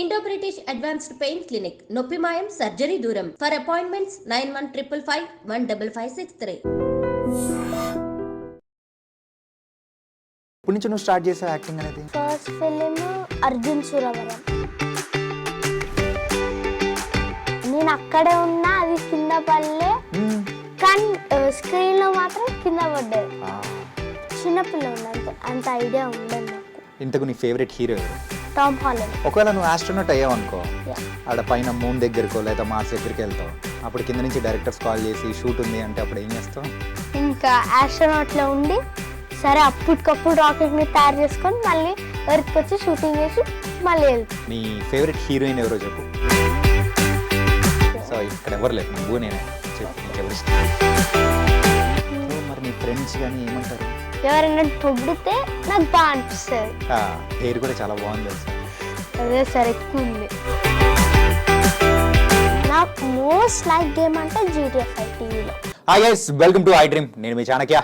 Indo British advanced pain clinic నొప్పి మాయం surgery దూరం ఫర్ అపాయింట్మెంట్స్ 9155515563. ఇప్పటి నుంచి నువ్వు స్టార్ట్ చేసావు యాక్టింగ్ అనేది? First film Arjun Suravaram. నేను అక్కడే ఉన్నా, అది కింద పడలే, కానీ స్క్రీన్ లో మాత్రం కింద పడ్డది. చిన్నపిల్ల ఉన్నంత అంత ఐడియా ఉండదు నాకు. ఇంతకు నీ ఫేవరెట్ హీరో ఎవరు? Tom Holland. ఒకవేళ నువ్వు ఆస్ట్రోనట్ అయ్యావు అనుకో, ఆడ పైన మూన్ దగ్గరకో లేదా మార్స్ దగ్గరికి వెళ్తావు, అప్పుడు కింద నుంచి డైరెక్టర్స్ కాల్ చేసి షూట్ ఉంది అంటే అప్పుడు ఏం చేస్తావు? ఇంకా ఆస్ట్రోనాట్ లో ఉండి సరే అప్పటికప్పుడు రాకెట్ ని తయారు చేసుకొని మళ్ళీ ఎర్త్ వచ్చి షూటింగ్ చేసి మళ్ళీ వెళ్తాం. నీ ఫేవరెట్ హీరోయిన్ ఎవరో చెప్పు. సో ఇక్కడ ఎవరు లేదు, నువ్వు నేనే చెప్పు, ఇంకెవరు ఇష్టం? సో మరి నీ ఫ్రెండ్స్ కానీ ఏమంటారు? ఎవరైనా పొగిడితే నాకు బాగా అనిపిస్తుంది. హెయిర్ కూడా చాలా బాగుంది తెలుసు. అదే సరే ఎక్కువ ఉంది. నాకు మోస్ట్ లైక్ గేమ్ అంటే GTA 5 టీవీలో. Hi guys, welcome to I dream. నేను మీ చాణక్య.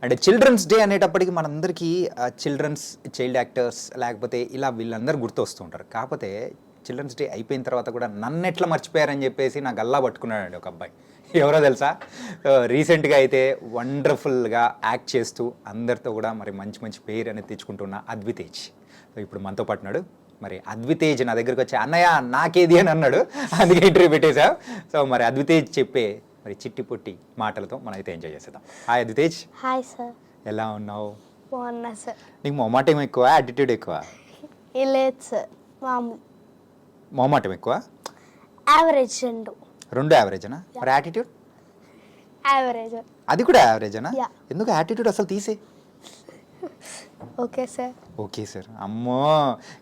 అంటే చిల్డ్రన్స్ డే అనేటప్పటికి మనందరికీ చైల్డ్ యాక్టర్స్ లేకపోతే ఇలా వీళ్ళందరూ గుర్తు వస్తూ ఉంటారు. కాకపోతే చిల్డ్రన్స్ డే అయిపోయిన తర్వాత కూడా నన్ను ఎట్లా మర్చిపోయారని చెప్పేసి నాకు గల్లా పట్టుకున్నాడు ఒక అబ్బాయి. ఎవరో తెలుసా? రీసెంట్గా అయితే వండర్ఫుల్గా యాక్ట్ చేస్తూ అందరితో కూడా మరి మంచి మంచి పేరు అనేది తెచ్చుకుంటున్న అద్వితేజ్. సో ఇప్పుడు మనతో పాటున్నాడు. మరి అద్వితేజ్ నా దగ్గరికి వచ్చి అన్నయ్య నాకేది అని అన్నాడు, అందుకే ఇంటర్వ్యూ పెట్టేశావు. సో మరి అద్వితేజ్ చెప్పే మరి చిట్టి పొట్టి మాటలతో మనం అయితే ఎంజాయ్ చేసేద్దాం. హాయ్ అద్వితేజ్. Hi sir. ఎలా ఉన్నావు? బాగున్నా సార్. నీకు మొమాటం ఎక్కువ, యాటిట్యూడ్ ఎక్కువ? లేదు సార్, మామూలు. మొమాటం ఎక్కువ? యావరేజ్. రెండు యావరేజనా? మరి యాటిట్యూడ్? యావరేజ్. అది కూడా యావరేజనా? Yeah. ఎందుకు యాటిట్యూడ్ అసలు తీసే? Okay sir. Okay sir. అమ్మో,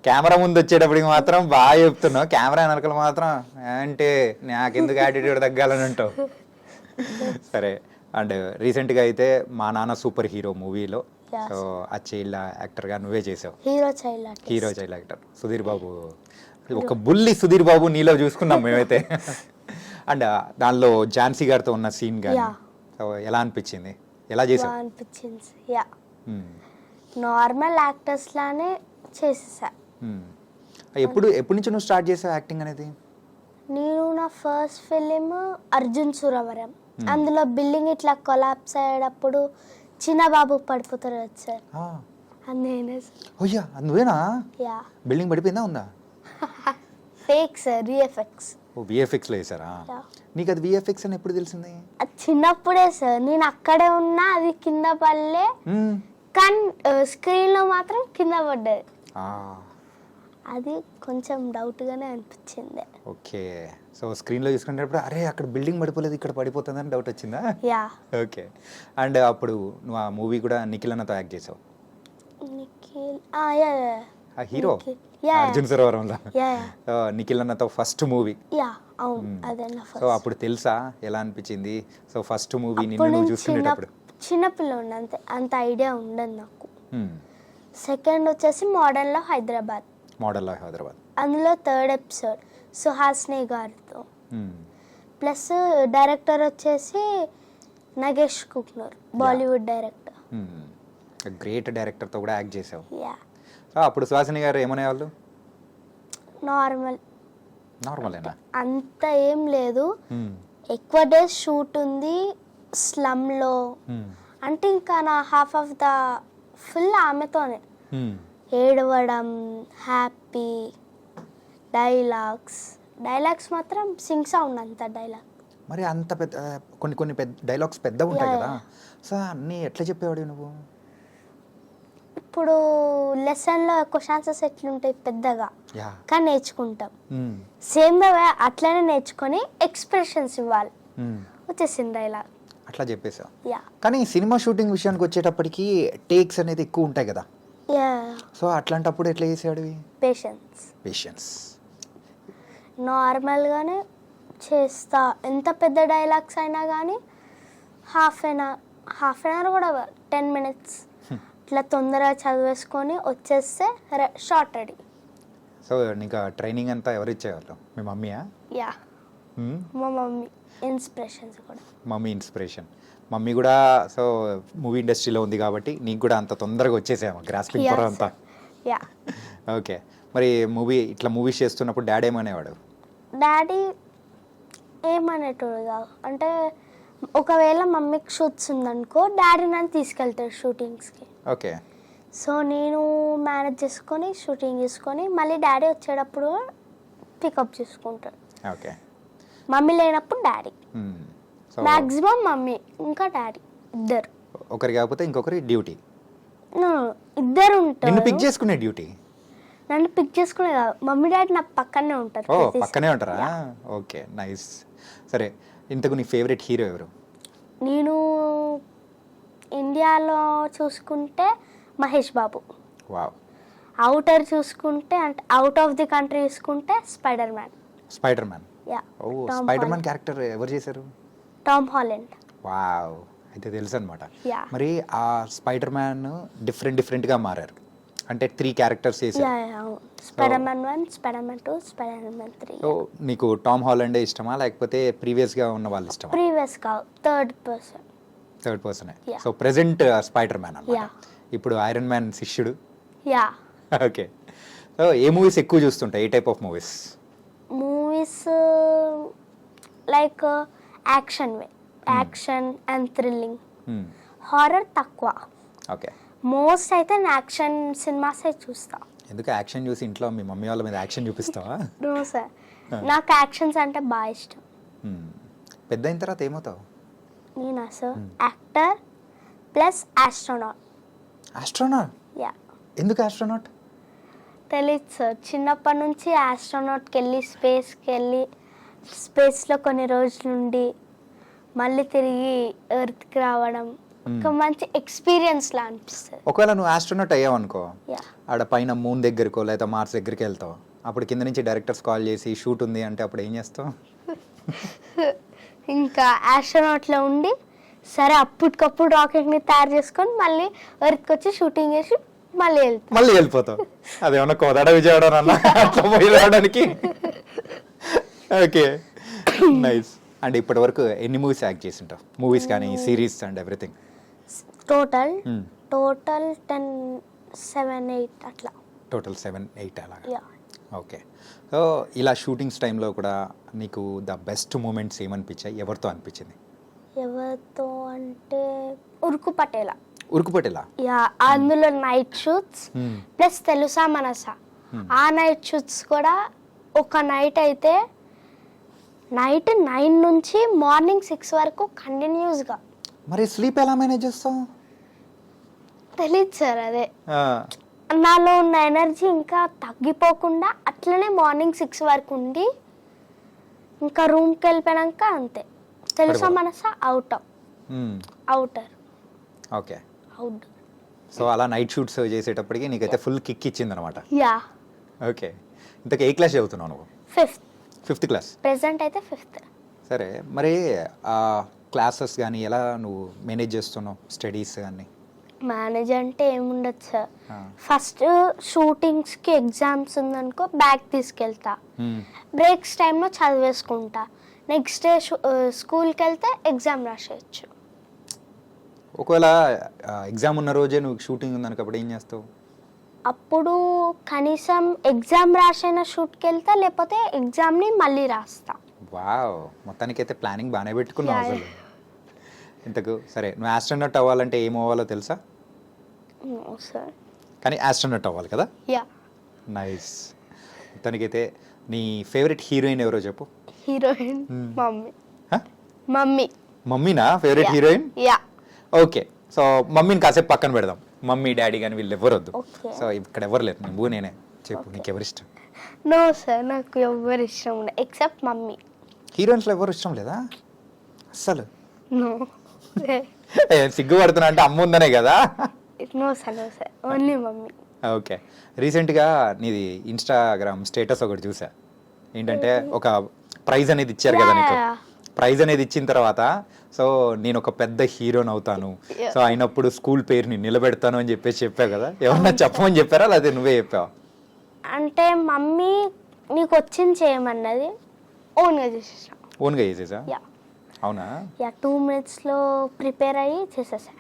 కెమెరా ముందు వచ్చేటప్పటికి మాత్రం బాగా చెప్తున్నావు, కెమెరా వెనకలు మాత్రం అంటే నాకెందుకు యాటిట్యూడ్ తగ్గాలని అంటావు. సరే, అండ్ రీసెంట్గా అయితే మా నాన్న సూపర్ హీరో మూవీలో సో ఆ చైల్డ్ యాక్టర్గా నువ్వే చేసావు. Hero child actor Sudheer Babu. ఒక బుల్లి సుధీర్ బాబు నీలో చూసుకున్నాం మేమైతే. అండ్ దానిలో ఝాన్సీ గారితో ఉన్న సీన్ కానీ సో ఎలా అనిపించింది, ఎలా చేసావు? అనిపించింది. యా, నార్మల్ యాక్టర్స్ లానే చేసేసా. ఎప్పటి నుంచి నువ్వు స్టార్ట్ చేసావు యాక్టింగ్ అనేది? నేను నా ఫస్ట్ ఫిలిం అర్జున్ సురవరం. అందులో బిల్డింగ్ ఇట్లా కొలాప్స్ అయ్యేటప్పుడు చిన్న బాబు పడిపోతారు కదా సార్, అది నేనే సార్. ఓయ్యా, నువ్వేనా? యా. బిల్డింగ్ పడిపోయిందా ఉందా? Fake sir, VFX. ఓ విఎఫ్ఎక్స్లో వేసారా? నీకు అది విఎఫ్ఎక్స్ అని ఎప్పుడు తెలిసింది? అది చిన్నప్పుడే సార్, నేను అక్కడే ఉన్నా, అది కింద పడలే, కానీ స్క్రీన్ లో మాత్రం కింద పడ్డది. అది కొంచెం డౌట్ గానే అనిపించింది. ఓకే, సో స్క్రీన్లో చూసుకునేటప్పుడు అరే అక్కడ బిల్డింగ్ పడిపోలేదు ఇక్కడ పడిపోతుందని డౌట్ వచ్చిందా? యా. ఓకే, అండ్ అప్పుడు నువ్వు ఆ మూవీ కూడా నిఖిల్ అన్నతో యాక్ట్ చేసావు. నిఖిల్ ఆ హీరో అర్జున్ సురవరంలో నిఖిల్ అన్నతో ఫస్ట్ మూవీ. యా, అవును, అదే నా సో ఫస్ట్. అప్పుడు తెలుసా ఎలా అనిపించింది? సో ఫస్ట్ మూవీ నిన్ను నువ్వు చూసుకునేటప్పుడు? చిన్నపిల్ల ఉండే అంత ఐడియా ఉండదు నాకు. సెకండ్ వచ్చేసి మోడల్ లో హైదరాబాద్. అందులో థర్డ్ ఎపిసోడ్ సుహాస్ని గారితో. ప్లస్ డైరెక్టర్ వచ్చేసి నగేష్ కుక్నూర్, బాలీవుడ్ డైరెక్టర్. గ్రేట్ డైరెక్టర్తో కూడా యాక్ట్ చేసావు. యా. అప్పుడు సుహాసిని గారు ఏమనేవాళ్ళు? నార్మలేనా? అంత ఏం లేదు, ఎక్కువ డేస్ షూట్ ఉంది స్లమ్లో అంటే ఇంకా నా హాఫ్ ఆఫ్ ద ఫుల్ ఆమెతోనే ఏడవడం, హ్యాపీ, డైలాగ్స్ మాత్రం సింగ్ సౌండ్ అంత డైలాగ్. మరి అంత పెద్ద కొన్ని పెద్ద డైలాగ్స్ పెద్దగా ఉంటాయి కదా, సో అన్నీ ఎట్లా చెప్పేవాడు నువ్వు? ఇప్పుడు లెసన్లో క్వశ్చన్స్ ఎట్లుంటాయి పెద్దగా, కానీ నేర్చుకుంటాం సేమ్ అట్లనే నేర్చుకొని ఎక్స్ప్రెషన్స్ ఇవ్వాలి, వచ్చేసింది డైలాగ్. అట్లా చెప్పేసావు. యా. కానీ సినిమా షూటింగ్ విషయానికి వచ్చేటప్పటికి టేక్స్ అనేది ఎక్కువ ఉంటాయి కదా, సో అట్లాంటప్పుడు ఎట్లా చేసాడు? పేషెన్స్. నార్మల్గానే చేస్తా, ఎంత పెద్ద డైలాగ్స్ అయినా కానీ హాఫ్ అన్ అవర్ కూడా 10 minutes ఇట్లా తొందరగా చదివేసుకొని వచ్చేస్తే షార్ట్ రెడీ. సో నీకు ట్రైనింగ్ అంతా ఎవరు ఇచ్చేవాళ్ళు? మీ మమ్మీయా? యా, మా మమ్మీ ఇన్స్పిరేషన్స్ కూడా. మమ్మీ కూడా సో మూవీ ఇండస్ట్రీలో ఉంది కాబట్టి నీకు కూడా అంత తొందరగా వచ్చేసాము గ్రాస్పింగ్ పవర్ అంతా. యా. ఓకే, మరి మూవీస్ చేస్తున్నప్పుడు డాడీ ఏమనేవాడు? డాడీ ఏమనేటోడు కాదు, అంటే ఒకవేళ మమ్మీకి షూట్స్ ఉందనుకో డాడీ నన్ను తీసుకెళ్తాడు షూటింగ్స్కి. ఓకే. సో నేను మేనేజ్ చేసుకొని షూటింగ్ చేసుకొని మళ్ళీ డాడీ వచ్చేటప్పుడు పికప్ చేసుకుంటాడు. ఓకే. మమ్మీ లేనప్పుడు డాడీ, మ్యాక్సిమం మమ్మీ ఇంకా డాడీ ఇద్దరు. ఒకరి కాకపోతే ఇంకొకరి డ్యూటీ. ఇద్దరు ఉంటారు. నిన్ను పిక్ చేసుకునే డ్యూటీ? నన్ను పిక్ చేసుకునే కాదు, మమ్మీ డాడీ నా పక్కనే ఉంటారు. ఓ పక్కనే ఉంటారా? Okay, nice. సరే, ఇంతకు నీ ఫేవరెట్ హీరో ఎవరు? నేను ఇండియాలో చూసుకుంటే మహేష్ బాబు. వావ్. అవుటర్ చూసుకుంటే అంటే అవుట్ ఆఫ్ ది కంట్రీ చూసుకుంటే Spider Man. Spider Man. Yeah. ఓ, స్పైడర్ మ్యాన్ క్యారెక్టర్ ఎవరు చేశారు? Tom Holland. వావ్, అయితే తెలుసు అనమాట. యా. మరి ఆ స్పైడర్ మ్యాన్ డిఫరెంట్గా మారారు అంటే 3 క్యారెక్టర్స్ చేశారు. Spider Man 1, Spider Man 2, Spider Man 3. So నీకు టామ్ హాలండే ఇష్టమా లేకపోతే ప్రీవియస్గా ఉన్న వాళ్ళు ఇష్టమా? ప్రీవియస్ కాదు, third person. So present Spider Man yeah. అన్నమాట. ఇప్పుడు ఐరన్ మ్యాన్ శిష్యుడు. యా. ఓకే. సో ఏ మూవీస్ ఎక్కువ చూస్తుంటాయి? ఏ type of movies? Movies like action and thrilling. Horror తక్కువ. ఓకే. మోస్ట్ అయితే నేను యాక్షన్ సినిమాస్ చూస్తా. ఎందుకు యాక్షన్ చూసి ఇంట్లో మీ మమ్మీ వాళ్ళ మీద యాక్షన్ చూపిస్తావా? నో సార్, నాకు యాక్షన్స్ అంటే బాగా ఇష్టం. పెద్ద అయిన తర్వాత ఏమవుతావు? నేనా sir, actor plus astronaut. Astronaut? Yeah. ఎందుకు ఆస్ట్రోనాట్? తెలీదు సార్, చిన్నప్పటి నుంచి ఆస్ట్రోనాట్కి వెళ్ళి స్పేస్లో కొన్ని రోజులుండి మళ్ళీ తిరిగి ఎర్త్కి రావడం ఒక మంచి ఎక్స్పీరియన్స్ లా అనిపిస్తుంది. ఒకవేళ నువ్వు ఆస్ట్రోనాట్ అయ్యావు అనుకో, యా, ఆడ పైన మూన్ దగ్గరకో లేదా మార్స్ దగ్గరికి వెళ్తావు, అప్పుడు కింద నుంచి డైరెక్టర్స్ కాల్ చేసి షూట్ ఉంది అంటే అప్పుడు ఏం చేస్తావు? ఇంకా ఆస్ట్రోనాట్లో ఉండి సరే అప్పటికప్పుడు రాకెట్ని తయారు చేసుకొని మళ్ళీ ఎర్త్కి వచ్చి షూటింగ్ చేసి మళ్ళీ వెళ్ళిపోతావు. అదేమన్నా కోదాడ విజయవాడ అన్న అట్లా పోయి రావడానికి. Okay, nice. అండ్ ఇప్పటి వరకు ఎన్ని మూవీస్ యాక్ట్ చేసి ఉంటావు? మూవీస్ కానీ సిరీస్ అండ్ ఎవ్రీథింగ్? టోటల్ 7-8 అట్లా. టోటల్ 7-8 అలాగా. యా. ఓకే. సో ఇలా షూటింగ్స్ టైంలో కూడా నీకు ద బెస్ట్ మూమెంట్స్ ఏమనిపించాయి? ఎవరితో అనిపించింది? ఎవరితో అంటే ఉరుకు పటేలా. యా, అందులో నైట్ షూట్స్ ప్లస్ తెలుసా మనసా. ఆ నైట్ షూట్స్ కూడా ఒక నైట్ అయితే నైట్ 9 నుంచి మార్నింగ్ 6 వరకు కంటిన్యూస్గా. మరి స్లీప్ ఎలా మేనేజ్ చేస్తావు? తెలీదు సార్, అదే నాలో ఉన్న ఎనర్జీ ఇంకా తగ్గిపోకుండా అట్లనే మార్నింగ్ 6 వరకు ఉండి ఇంకా రూమ్కి వెళ్ళిపోయాక అంతే. తెలుసా మనసా అవుటర్. ఓకే. అవుట్. సో అలా నైట్ షూట్స్ చేసేటప్పటికి నీకైతే ఫుల్ కిక్ ఇచ్చింది అనమాట. యా. ఓకే. ఇంతకు ఏ క్లాస్ చదువుతున్నావు నువ్వు? Fifth class. ప్రెసెంట్ అయితే 5th. సరే, మరి క్లాసెస్ కానీ ఎలా నువ్వు మేనేజ్ చేస్తున్నావు? స్టడీస్ కానీ మేనేజ్ అంటే ఏముండదు సార్, ఫస్ట్ షూటింగ్స్కి ఎగ్జామ్స్ ఉందనుకో బ్యాగ్ తీసుకెళ్తా, బ్రేక్స్ టైంలో చదివేసుకుంటా, నెక్స్ట్ డే స్కూల్కి వెళ్తే ఎగ్జామ్ రాసేయచ్చు. ఒకవేళ ఎగ్జామ్ ఉన్న రోజే నువ్వు షూటింగ్ ఉందనుకప్పుడు ఏం చేస్తావు? అప్పుడు కనీసం ఎగ్జామ్ రాసిన షూట్కి వెళ్తా, లేకపోతే ఎగ్జామ్ని మళ్ళీ రాస్తా. వావ్, మొత్తానికైతే ప్లానింగ్ బాగానే పెట్టుకున్నావు అసలు. ఇంతకు సరే, నువ్వు ఆస్ట్రోనట్ అవ్వాలంటే ఏం అవ్వాలో తెలుసా? సార్, కానీ ఆస్ట్రోనట్ అవ్వాలి కదా? యా. నైస్. మొత్తానికైతే నీ ఫేవరెట్ హీరోయిన్ ఎవరో చెప్పు. Heroine mummy. మమ్మీనా favourite heroine? Yeah. Okay. So మమ్మీని కాసేపు పక్కన పెడదాం. మమ్మీ డాడీ కానీ వీళ్ళు ఎవరు వద్దు. సో ఇక్కడ ఎవరు లేరు, నువ్వు నేనే. చెప్పు, నీకు ఎవరు ఇష్టం? నో సార్, నాకు ఎవరు ఇష్టం ఉండదు ఎక్సెప్ట్ మమ్మీ. హీరోయిన్స్లో ఎవరు ఇష్టం లేదా అస్సలు? నో. సిగ్గుపడుతున్నా అంటే అమ్మ ఉందనే కదా? No sir, only mummy. Okay. రీసెంట్గా నీది ఇన్స్టాగ్రామ్ స్టేటస్ ఒకటి చూసా. ఏంటంటే ఒక ప్రైజ్ అనేది ఇచ్చారు కదా నీకు. ప్రైజ్ అనేది ఇచ్చిన తర్వాత సో నేను ఒక పెద్ద హీరోని అవుతాను, సో అయినప్పుడు స్కూల్ పేరుని నిలబెడతాను అని చెప్పావు కదా. ఎవరన్నా చెప్పమని చెప్పారా లేకపోతే నువ్వే చెప్పావా? అంటే మమ్మీ నీకు వచ్చింది చేయమన్నది, ఓన్గా చేసేసా? అవునా? 2 minutesలో ప్రిపేర్ అయ్యి చేసేసా.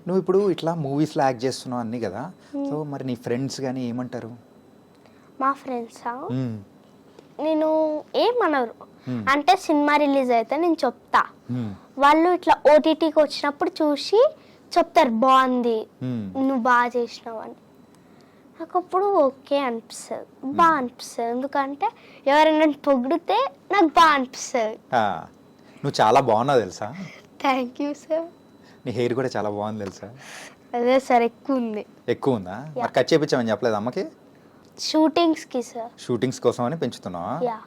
నువ్వు ఇప్పుడు ఇట్లా మూవీస్లో యాక్ట్ చేస్తున్నావు అన్నీ కదా, సో మరి నీ ఫ్రెండ్స్ కానీ ఏమంటారు? మా ఫ్రెండ్సా నేను ఏమనరు, అంటే సినిమా రిలీజ్ అయితే నేను చెప్తా, వాళ్ళు ఇట్లా ఓటీటీకి వచ్చినప్పుడు చూసి చెప్తారు బాగుంది నువ్వు బాగా చేసినావు అని. నాకు అప్పుడు ఓకే అనిపిస్తుంది, బాగా అనిపిస్తుంది. ఎందుకంటే ఎవరైనా పొగిడితే నాకు బాగా అనిపిస్తుంది. నువ్వు చాలా బాగున్నావు తెలుసా? Thank you sir. నీ హెయిర్ కూడా చాలా బాగుంది తెలుసా? అదే సార్, ఎక్కువ ఉంది. ఎక్కువ ఉందా? మరి కట్ చేయించామని చెప్పలేదు అమ్మకి? షూటింగ్స్కి సార్. షూటింగ్స్ కోసం అని పెంచుతున్నావా? యా.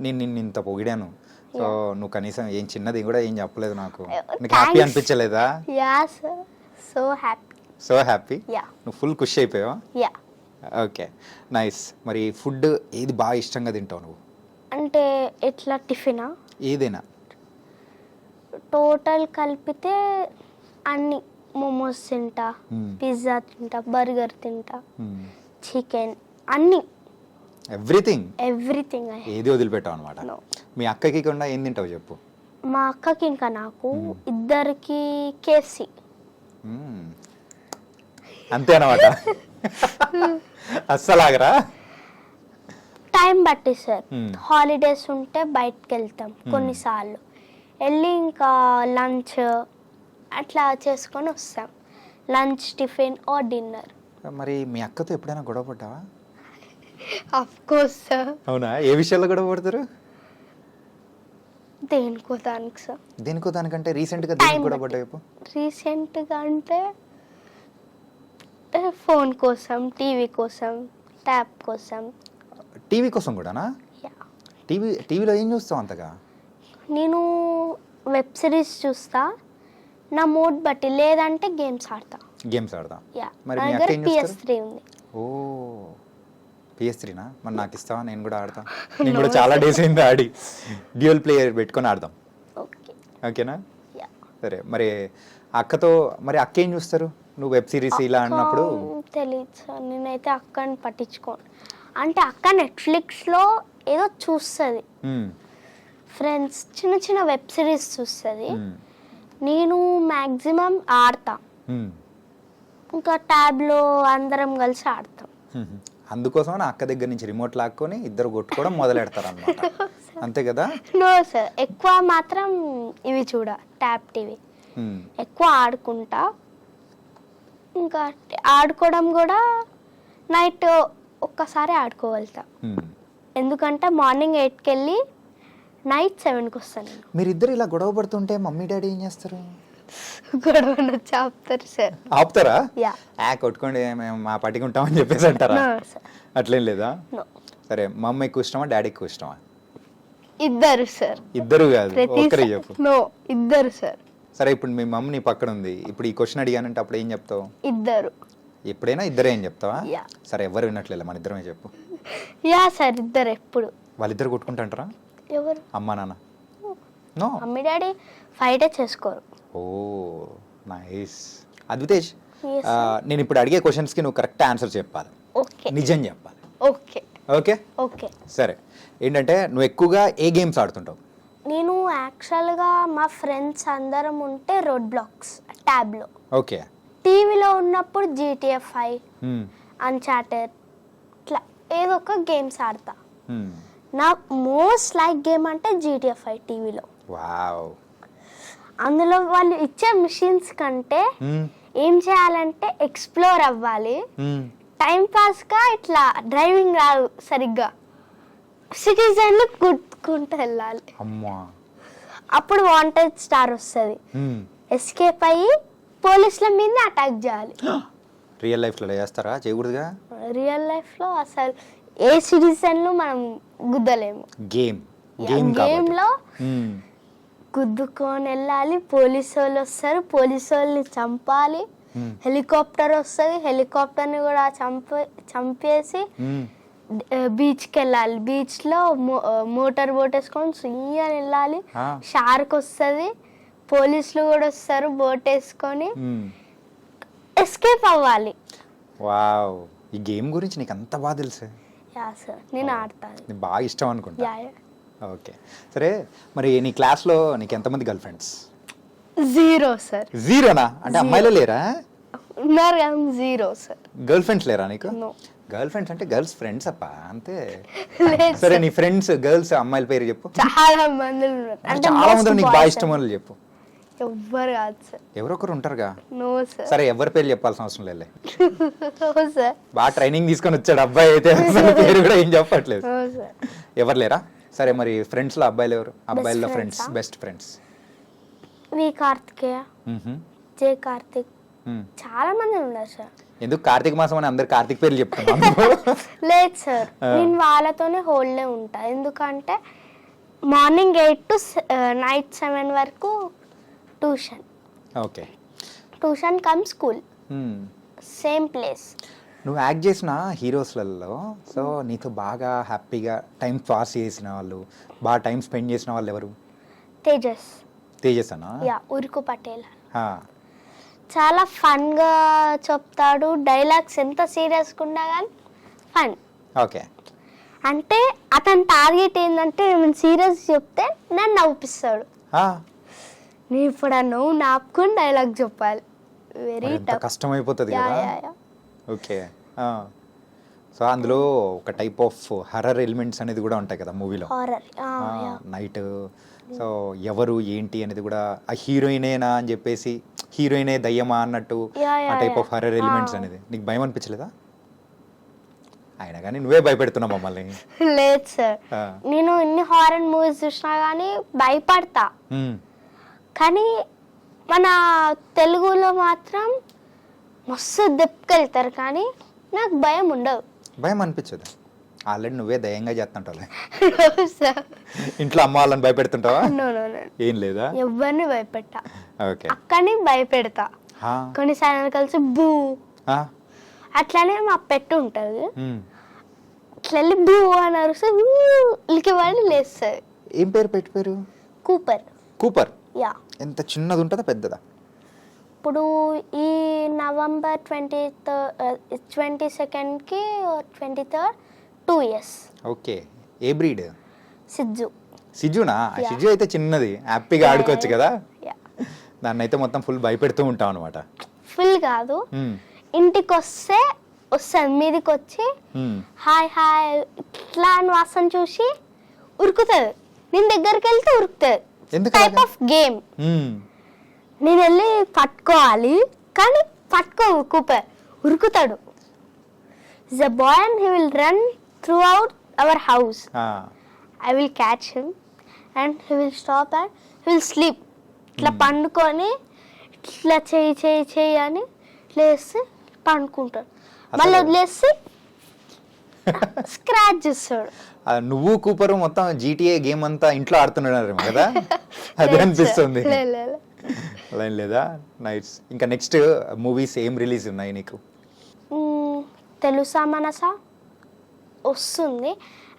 నేను నిన్ను ఇంత పొగిడాను, సో నువ్వు కనీసం ఏం చిన్నది కూడా ఏం చెప్పలేదు నాకు. నీకు హ్యాపీ అనిపించలేదా? Yeah sir, so happy. So happy? Yeah. నువ్వు ఫుల్ ఖుషి అయిపోయావా? యా. Okay, nice. మరి ఫుడ్ ఏది బాగా ఇష్టంగా తింటావు నువ్వు? అంటే ఎట్లా టిఫినా? ఏదైనా టోటల్ కలిపితే అన్ని, మోమోస్ తింటా, పిజ్జా తింటా, బర్గర్ తింటా, చికెన్, అన్ని, ఎవ్రీథింగ్. ఎవ్రీథింగ్. ఏది వదిలిపెట్టావు అనమాట. మీ అక్కకి కూడా ఏం తింటావు చెప్పు? మా అక్కకి ఇంకా నాకు ఇద్దరికి కేఎఫ్సి. అంతే అనమాట. అస్సలాగరా? టైం బట్టి సార్, హాలిడేస్ ఉంటే బయటకు వెళ్తాం కొన్నిసార్లు, వెళ్ళి ఇంకా లంచ్ అట్లా చేసుకొని వస్తాం. Lunch, tiffin or dinner. మరి మీ అక్కతో ఎప్పుడైనా గొడవ పడ్డావా? Of course sir. అవునా? ఏ విషయాల్లో గొడవ పడతారు? దేనికో దానికి సార్. దేనికో దానికంటే రీసెంట్గా దేనికి గొడవ పడ్డావు? రీసెంట్గా అంటే ఫోన్ కోసం, టీవీ కోసం, ట్యాబ్ కోసం. టీవీ కోసం కూడానా? టీవీలో ఏం చూస్తావు అంతగా? నేను వెబ్ సిరీస్ చూస్తా, నా మూడ్ బట్టి, లేదంటే గేమ్స్ ఆడతా. గేమ్స్ ఆడతా? యా. మరి నా మీ దగ్గర అక్క ఏం చేస్తారు? PS3 ఉంది. ఓ, PS3నా? మరి నాకు ఇస్తావా? నేను కూడా ఆడతా. నేను కూడా చాలా డేస్ అయింది ఆడి. డ్యూయల్ ప్లేయర్ పెట్టుకొని ఆడదాం. ఓకే. ఓకేనా? యా. సరే, మరి అక్కతో, మరి అక్క ఏం చూస్తారు నువ్వు వెబ్ సిరీస్ ఇలా అన్నప్పుడు? తెలియదు సార్, నేనైతే అక్కని పట్టించుకోను. అంటే అక్క నెట్ఫ్లిక్స్లో ఏదో చూస్తుంది, ఫ్రెండ్స్ చిన్న చిన్న వెబ్ సిరీస్ చూస్తుంది, నేను మ్యాక్సిమం ఆడతా, ఇంకా ట్యాబ్లో అందరం కలిసి ఆడతాం. అందుకోసం నా అక్క దగ్గర నుంచి రిమోట్ లాక్కొని ఇద్దరు కొట్టుకోవడం మొదలెడతారు అన్నమాట. అంతే కదా? నో సార్, ఎక్కువ మాత్రం ఇవి ట్యాబ్ టీవీ ఎక్కువ ఆడుకుంటా. ఇంకా ఆడుకోవడం కూడా నైట్ ఒక్కసారి ఆడుకోగలుగుతా, ఎందుకంటే మార్నింగ్ 8కి వెళ్ళి నైట్ 7కి వస్తాను. మీరిద్దరు ఇలా గొడవ పడుతుంటే మమ్మీ డాడీ ఏం చేస్తారు? గొడవ ఆపుతారు సార్. ఆపుతారా? యా. కొట్టుకోండి మేము మా పట్టికి ఉంటామని చెప్పేసి అంటారా? అట్లేం లేదా? సరే, మమ్మీ ఎక్కువ ఇష్టమా డాడీ ఎక్కువ ఇష్టమా? ఇద్దరు సార్. ఇద్దరు కాదు, ఒక్కరే చెప్పు. నో, ఇద్దరు సార్. సరే, ఇప్పుడు మీ మమ్మీ నీ పక్కన ఉంది, ఇప్పుడు ఈ క్వశ్చన్ అడిగానంటే అప్పుడు ఏం చెప్తావు? ఇద్దరు. ఎప్పుడైనా ఇద్దరే ఏం చెప్తావా? యా. సరే, ఎవరు వినట్లేదు, మన ఇద్దరమే చెప్పు. యా సార్, ఇద్దరు. ఎప్పుడు వాళ్ళిద్దరు కొట్టుకుంటాంటారా? ఎవరు? అమ్మా నాన్న? నో, మమ్మీ డాడీ ఫైటే చేసుకోరు. ఓ నైస్. అద్వితేష్, నేను ఇప్పుడు అడిగే క్వశ్చన్స్కి నువ్వు కరెక్ట్ ఆన్సర్ చెప్పాలి. ఓకే. నిజం చెప్పాలి. ఓకే. ఓకే? ఓకే. సరే, ఏంటంటే నువ్వు ఎక్కువగా ఏ గేమ్స్ ఆడుతుంటావు? నేను యాక్చువల్గా మా ఫ్రెండ్స్ అందరం ఉంటే రోడ్ బ్లాక్స్ ట్యాబ్లో, ఓకే. టీవీలో ఉన్నప్పుడు GTA 5, అన్చార్టెడ్, ఇట్లా ఏదో ఒక గేమ్స్ ఆడతా. నాకు మోస్ట్ లైక్ గేమ్ అంటే GTA 5 టీవీలో. వావ్. అందులో వాళ్ళు ఇచ్చే మిషన్స్ కంటే ఏం చేయాలంటే ఎక్స్ప్లోర్ అవ్వాలి, టైం పాస్గా ఇట్లా డ్రైవింగ్ రాదు సరిగ్గా, సిటిజన్లు గుర్తుకుంటూ వెళ్ళాలి. అమ్మా. అప్పుడు వాంటెడ్ స్టార్ వస్తుంది, ఎస్కేప్ అయ్యి పోలీసుల మీద అటాక్ చేయాలి. రియల్ లైఫ్లో చేస్తారా? చేయకూడదుగా. రియల్ లైఫ్లో అసలు ఏ సిటిజన్లు మనం గుద్దలేము. గేమ్లో గుద్దుకొని వెళ్ళాలి, పోలీసు వాళ్ళు వస్తారు, పోలీసు వాళ్ళని చంపాలి, హెలికాప్టర్ వస్తుంది, హెలికాప్టర్ని కూడా చంపేసి బీచ్కి వెళ్ళాలి, బీచ్లో మోటార్ బోట్ వేసుకొని సుయ్యని వెళ్ళాలి, షార్క్ వస్తుంది, పోలీసులు కూడా వస్తారు బోట్ వేసుకొని, ఎస్కేప్ అవ్వాలి. వావ్, ఈ గేమ్ గురించి నీకు అంత బాగా తెలుసు? యా సార్, నేను ఆడతాను. నీకు బాగా ఇష్టం అనుకుంటా. యా. ఓకే, సరే. మరి నీ క్లాస్లో నీకు ఎంతమంది గర్ల్ ఫ్రెండ్స్? 0 సార్. జీరోనా? అంటే అమ్మాయిలో లేరా? ఉన్నారు కదా, 0 సార్. గర్ల్ ఫ్రెండ్స్ లేరా నీకు? నో. గర్ల్ ఫ్రెండ్స్ అంటే గర్ల్స్ ఫ్రెండ్స్ అప్ప అంతే. లేదు సరే నీ ఫ్రెండ్స్ గర్ల్స్ అమ్మాయిల పేరు చెప్పు. చాలా మంది ఉన్నారు. అంటే చాలా మంది నీకు బాగా ఇష్టం వాళ్ళు చెప్పు. ఎవ్వరు కాదు సార్. ఎవరో ఒకరు ఉంటారుగా. No sir. సరే ఎవరి పేరు చెప్పాల్సిన అవసరం లేదు. No sir. బాగా ట్రైనింగ్ తీసుకొని వచ్చాడు అబ్బాయి అయితే అసలు పేరు కూడా ఏం చెప్పట్లేదు. No sir. ఎవరు లేరా? సరే మరి ఫ్రెండ్స్ లో అబ్బాయిలు ఎవరు? అబ్బాయిల్లో friends best friends. V Karthikeya, J Karthik, చాలా మంది ఉన్నారు సార్. ఎందుకు కార్తీక మాసం అని అందరు కార్తీక్ పేర్లు చెప్తున్నాను? లేదు సార్, నేను వాళ్ళతోనే హోల్ డే ఉంటా. ఎందుకంటే మార్నింగ్ 8 to నైట్ 7 వరకు tuition. Okay. Tuition come school, same place. నువ్వు యాక్ట్ చేసిన హీరోస్లలో సో నీతో బాగా హ్యాపీగా టైం పాస్ చేసిన వాళ్ళు, బాగా టైం స్పెండ్ చేసిన వాళ్ళు ఎవరు? తేజస్. తేజస్ అనా? యా, ఉరుకు పటేల్. చాలా ఫన్గా చెప్తాడు డైలాగ్స్, ఎంత సీరియస్గా ఉన్నా కానీ ఫన్. ఓకే. అంటే అతని టార్గెట్ ఏంటంటే నేను సీరియస్ చెప్తే నన్ను నవ్విస్తాడు. నేను ఇప్పుడు ఆ నవ్వు నాపుకొని డైలాగ్ చెప్పాలి. వెరీ టఫ్, కష్టం అయిపోతుంది కదా. ఓకే. సో అందులో ఒక టైప్ ఆఫ్ హర్రర్ ఎలిమెంట్స్ అనేది కూడా ఉంటాయి కదా మూవీలో. హారర్ నైట్ సో ఎవరు ఏంటి అనేది కూడా ఆ హీరోయినేనా అని చెప్పేసి హీరోయినే దయ్యమా అన్నట్టు ఆ టైప్ ఆఫ్ హర్రర్ ఎలిమెంట్స్ అనేది నీకు భయం అనిపించలేదా? అయినా కానీ నువ్వే భయపెడుతున్నావు మమ్మల్ని. లేదు సార్, నేను ఇన్ని హారర్ మూవీస్ చూసినా కానీ భయపడతా. కానీ మన తెలుగులో మాత్రం మస్తు దెప్పుకెళ్తారు కానీ నాకు భయం ఉండదు. భయం అనిపించదు? ఆల్రెడీ నువ్వే దయంగా చేస్తుంటావు. ఇంట్లో అమ్మ వాళ్ళని భయపెడుతుంటావా? ఏం లేదా? ఎవరిని భయపెట్టా. ఓకే. అక్కడిని భయపెడతా. కొన్నిసార్లు కలిసి బూ అట్లానే మా పెట్టు ఉంటుంది, ఇట్లా వెళ్ళి బూ అని అరుస్తే ఉలికి వాళ్ళు లేస్తుంది. ఏం పేరు పెట్టి పేరు? కూపర్. కూపర్. యా. ఎంత చిన్నది ఉంటుందా పెద్దదా? ఇప్పుడు ఈ నవంబర్ 22కి 23rd 2 years. ఓకే. ఏ బ్రీడ్? సిజ్జు. సిజ్జునా? సిజ్జు అయితే చిన్నది, హ్యాపీగా ఆడుకోవచ్చు కదా. దాన్ని అయితే మొత్తం ఫుల్ భయపెడుతూ ఉంటాం అనమాట. ఫుల్ కాదు, ఇంటికి వస్తుంది మీదికి వచ్చి హాయ్ హాయ్ ఇట్లా అని వాసన చూసి ఉరుకుతుంది. నేను దగ్గరికి వెళ్తే ఉరుకుతుంది. Type of game. నేను వెళ్ళి పట్టుకోవాలి కానీ పట్టుకోవు. కూపర్ ఉరుకుతాడు. Is a boy and he will run throughout our house. I will catch him and he will stop and he will sleep. ఇట్లా పండుకొని ఇట్లా చేయి అని లేసి పండుకుంటాడు. మళ్ళీ వదిలేసి స్క్రాచ్ చేస్తాడు. నువ్వు కూపరు మొత్తం GTA గేమ్ అంతా ఇంట్లో ఆడుతున్నాడు కదా, అదే అనిపిస్తుంది. అలా లేదా? నైస్. ఇంకా నెక్స్ట్ మూవీస్ ఏం రిలీజ్ ఉన్నాయి నీకు? తెలుసా మనసా వస్తుంది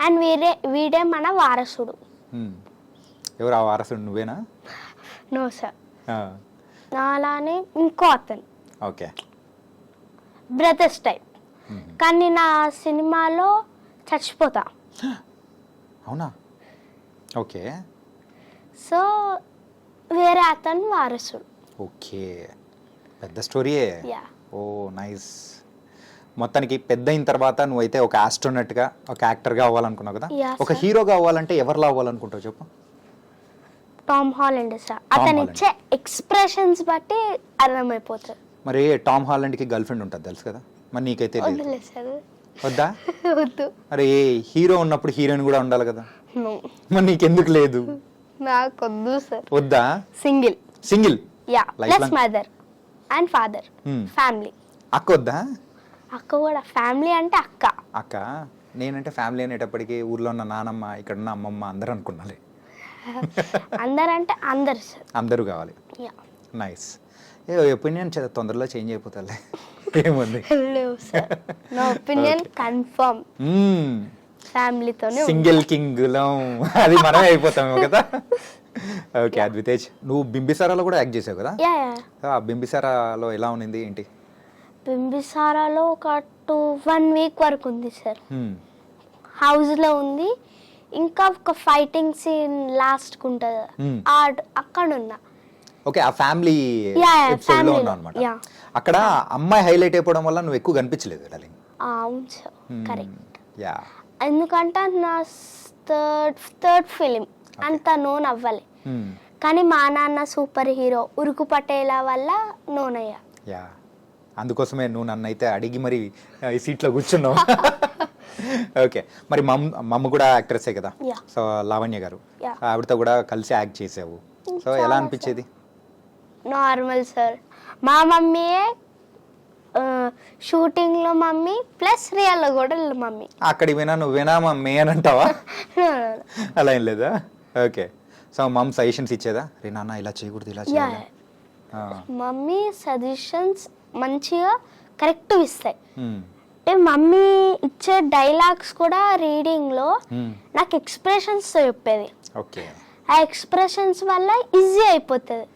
అండ్ వీడే మన వారసుడు. ఎవరు ఆ వారసుడు? నువ్వేనా? నో సార్, అలానే ఇంకో అతను. ఓకే. Brothers type. కానీ నా సినిమాలో చచ్చిపోతా. అవునా? ఓకే. సో వేరే అతను వారసుడు. ఓకే, పెద్ద స్టోరీయే. ఓ నైస్. మొత్తానికి పెద్ద అయిన తర్వాత నువ్వైతే ఒక ఆస్ట్రోనట్గా ఒక యాక్టర్గా అవ్వాలనుకున్నావు కదా. ఒక హీరోగా అవ్వాలంటే ఎవరిలా అవ్వాలనుకుంటావు చెప్పు? Tom Holland sir. అతను ఇచ్చే ఎక్స్ప్రెషన్స్ బట్టి అర్థమైపోతుంది. మరి టామ్ హాలండ్కి గర్ల్ ఫ్రెండ్ ఉంటుంది తెలుసు కదా, మరి నీకైతే వద్దా? వద్దు. అరే హీరో ఉన్నప్పుడు హీరోయిన్ కూడా ఉండాలి కదా, మరి నీకెందుకు లేదు? నాకు వద్దు సార్. వద్దా? Single. Single. Yeah, plus mother and father, family. అక్క వద్దా? అక్క కూడా ఫ్యామిలీ అంటే అక్క. అక్క. నేనంటే ఫ్యామిలీ అనేటప్పటికి ఊర్లో ఉన్న నానమ్మ, ఇక్కడ ఉన్న అమ్మమ్మ అందరూ అనుకున్నాలి. అందరంటే అందరు సార్. అందరూ కావాలి. నైస్. ఏ ఒపీనియన్ తొందరలో చేంజ్ అయిపోతాలే. ఏముంది? నా ఒపీనియన్ కన్ఫర్మ్. ఫ్యామిలీతోనే సింగిల్ కింగ్లో అది మనమే అయిపోతాము కదా. ఓకే అద్వితేజ్, నువ్వు బింబిసారాలో కూడా యాక్ట్ చేసావు కదా. ఆ బింబిసారాలో ఎలా ఉంది ఏంటి? బింబిసారాలో ఒక 1 week వరకు ఉంది సార్. హౌస్లో ఉంది. ఇంకా ఒక ఫైటింగ్ సీన్ లాస్ట్ కు ఉంటుంది, అక్కడ ఉన్నా. ఓకే, ఆ ఫ్యామిలీ ఎపిసోడ్ లో ఉన్నావు అన్నమాట. అక్కడ అమ్మాయి హైలైట్ అయిపోవడం వల్ల నువ్వు ఎక్కువ కనిపించలేదు డార్లింగ్. అవును సార్, కరెక్ట్. యా. ఎందుకంటే నా థర్డ్ ఫిలిం అంత నోన్ అవ్వలే, కానీ మా నాన్న సూపర్ హీరో ఉరుకు పటేలా వల్ల నోన్ అయ్యా. యా, అందుకోసమే నువ్వు నన్ను అయితే అడిగి మరి ఈ సీట్లో కూర్చున్నావు. ఓకే, మరి మమ్మ కూడా యాక్ట్రెసే కదా, Yeah. సో లావణ్య గారు, Yeah. ఆవిడతో కూడా కలిసి యాక్ట్ చేసావు, సో ఎలా అనిపించేది? నార్మల్ సార్, మా మమ్మీయే షూటింగ్లో మమ్మీ ప్లస్ రియల్లో కూడా మమ్మీ. అక్కడికి వినా నువ్వేనా మమ్మీ అని అంటావా? అలా ఏం లేదా? ఓకే, సో మమ్ సజెషన్స్ ఇచ్చేదా, రే నాన్న ఇలా చేయకూడదు ఇలా చేయాలి? మమ్మీ సజెషన్స్ మంచిగా కరెక్ట్ ఇస్తాయి. అంటే మమ్మీ ఇచ్చే డైలాగ్స్ కూడా రీడింగ్లో నాకు ఎక్స్ప్రెషన్స్తో చెప్పేది. ఓకే, ఆ ఎక్స్ప్రెషన్స్ వల్ల ఈజీ అయిపోతుంది.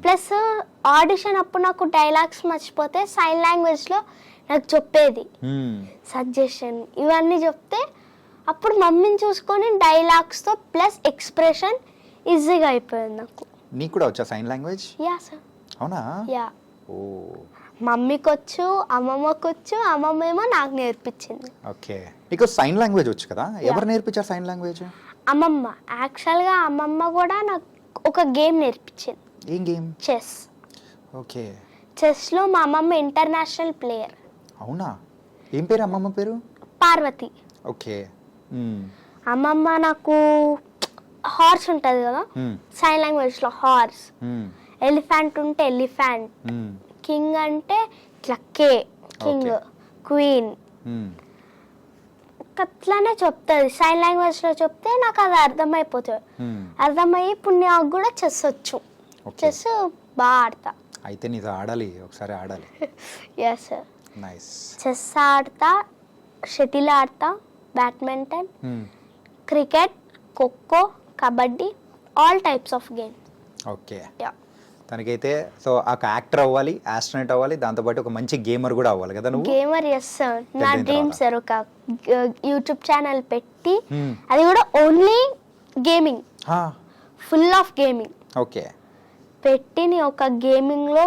ప్లస్ ఆడిషన్ అప్పుడు నాకు డైలాగ్స్ మర్చిపోతే సైన్ లాంగ్వేజ్లో నాకు చెప్పేది, సజెషన్ ఇవన్నీ చెప్తే అప్పుడు మమ్మీని చూసుకొని డైలాగ్స్తో ప్లస్ ఎక్స్ప్రెషన్ ఈజీగా అయిపోయింది నాకు. నీకు కూడా వచ్చా సైన్ లాంగ్వేజ్? Yeah sir. అవునా? యా, ఓ, మమ్మీకి వచ్చు, అమ్మమ్మకి వచ్చు, అమ్మమ్మ ఏమో నాకు నేర్పించింది. ఓకే, నీకు సైన్ లాంగ్వేజ్ వచ్చు కదా, ఎవరు నేర్పించారు సైన్ లాంగ్వేజ్? అమ్మమ్మ. యాక్చువల్గా అమ్మమ్మ కూడా నాకు ఒక గేమ్ నేర్పించింది. ఏం గేమ్? చెస్. ఓకే, చెస్లో మా అమ్మమ్మ ఇంటర్నేషనల్ ప్లేయర్. అవునా? ఏం పేరు అమ్మమ్మ పేరు? పార్వతి. ఓకే. అమ్మమ్మ నాకు హార్స్ ఉంటుంది కదా, సైన్ లాంగ్వేజ్లో హార్స్, ఎలిఫెంట్ ఉంటే ఎలిఫెంట్, కింగ్ అంటే ఇట్లా కే, కింగ్, క్వీన్, అట్లానే చెప్తుంది. సైన్ లాంగ్వేజ్లో చెప్తే నాకు అది అర్థమైపోతుంది. అర్థమయ్యి ఇప్పుడు నాకు కూడా చెస్ వచ్చు. చెస్ బాగా ఆడతా. అయితే నీతో ఆడాలి, ఒకసారి ఆడాలి. Yes sir. నైస్. చెస్ ఆడతా, షటిల్ ఆడతా, badminton, cricket, kho kho, kabaddi, all types of games. Okay, yeah. తనకైతే సో ఒక యాక్టర్ అవ్వాలి, ఆస్ట్రోనట్ అవ్వాలి, దాంతోపాటు ఒక మంచి గేమర్ కూడా అవ్వాలి కదా నువ్వు? Gamer, yes sir. నా డ్రీమ్ సార్ ఒక యూట్యూబ్ ఛానల్ పెట్టి, అది కూడా only gaming, full of gaming. Okay, పెట్టి ఒక గేమింగ్లో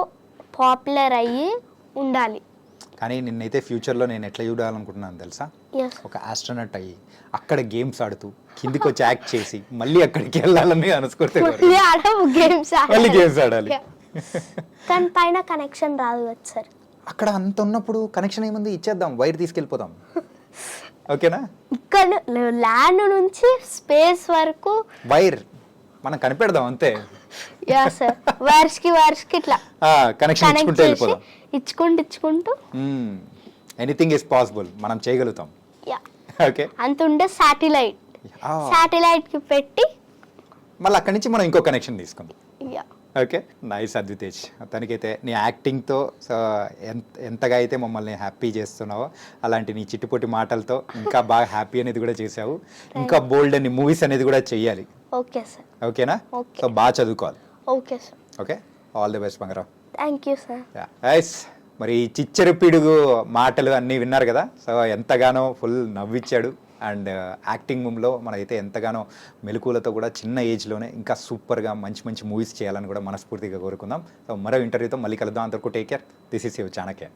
పాపులర్ అయ్యి ఉండాలి. కానీ నిన్నైతే ఫ్యూచర్లో నేను ఎట్లా చూడాలనుకుంటున్నాను తెలుసా? ఒక ఆస్ట్రోనట్ అయ్యి అక్కడ గేమ్స్ ఆడుతూ కిందికి వచ్చి యాక్ట్ చేసి మళ్ళీ అక్కడికి వెళ్ళాలని అనుకుంటే మళ్ళీ గేమ్స్ ఆడాలి. కానీ పైన కనెక్షన్ రాదు కదా సార్. అక్కడ అంత ఉన్నప్పుడు కనెక్షన్ ఏముంది, ఇచ్చేద్దాం, వైర్ తీసుకెళ్ళిపోదాం. ఓకేనా? ఇక్కడ ల్యాండ్ నుంచి స్పేస్ వరకు వైర్ మనం కనిపెడదాం అంతే. యా సార్, వైర్స్కి ఇట్లా కనెక్షన్ ఇచ్చుకుంటూ వెళ్ళిపోదాం. ఇచ్చుకుంటూ ఎనీథింగ్ ఇస్ పాసిబుల్, మనం చేయగలుగుతాం. యా. ఓకే, అంత ఉండే శాటిలైట్ కి పెట్టి మళ్ళీ అక్కడి నుంచి మనం ఇంకో కనెక్షన్ తీసుకుందాం. యా. Okay, nice Advitej. తనకైతే నీ యాక్టింగ్తో ఎంతగా అయితే మమ్మల్ని హ్యాపీ చేస్తున్నావో అలాంటి నీ చిట్టుపొట్టి మాటలతో ఇంకా బాగా హ్యాపీ అనేది కూడా చేసావు. ఇంకా బోల్డ్ అని మూవీస్ అనేది కూడా చెయ్యాలి. Okay sir. ఓకేనా? ఓకే. సో బాగా చదువుకోవాలి. Okay sir. Okay, all the best Bangarao. Thank you sir. Nice. మరి చిచ్చరి పిడుగు మాటలు అన్నీ విన్నారు కదా. సో ఎంతగానో ఫుల్ నవ్విచ్చాడు. అండ్ యాక్టింగ్ రూమ్లో మనైతే ఎంతగానో మెలకువలతో కూడా చిన్న ఏజ్లోనే ఇంకా సూపర్గా మంచి మంచి మూవీస్ చేయాలని కూడా మనస్ఫూర్తిగా కోరుకుందాం. సో మరో ఇంటర్వ్యూతో మళ్ళీ కలుద్దాం. అంతవరకు take care. This is your Chanakya.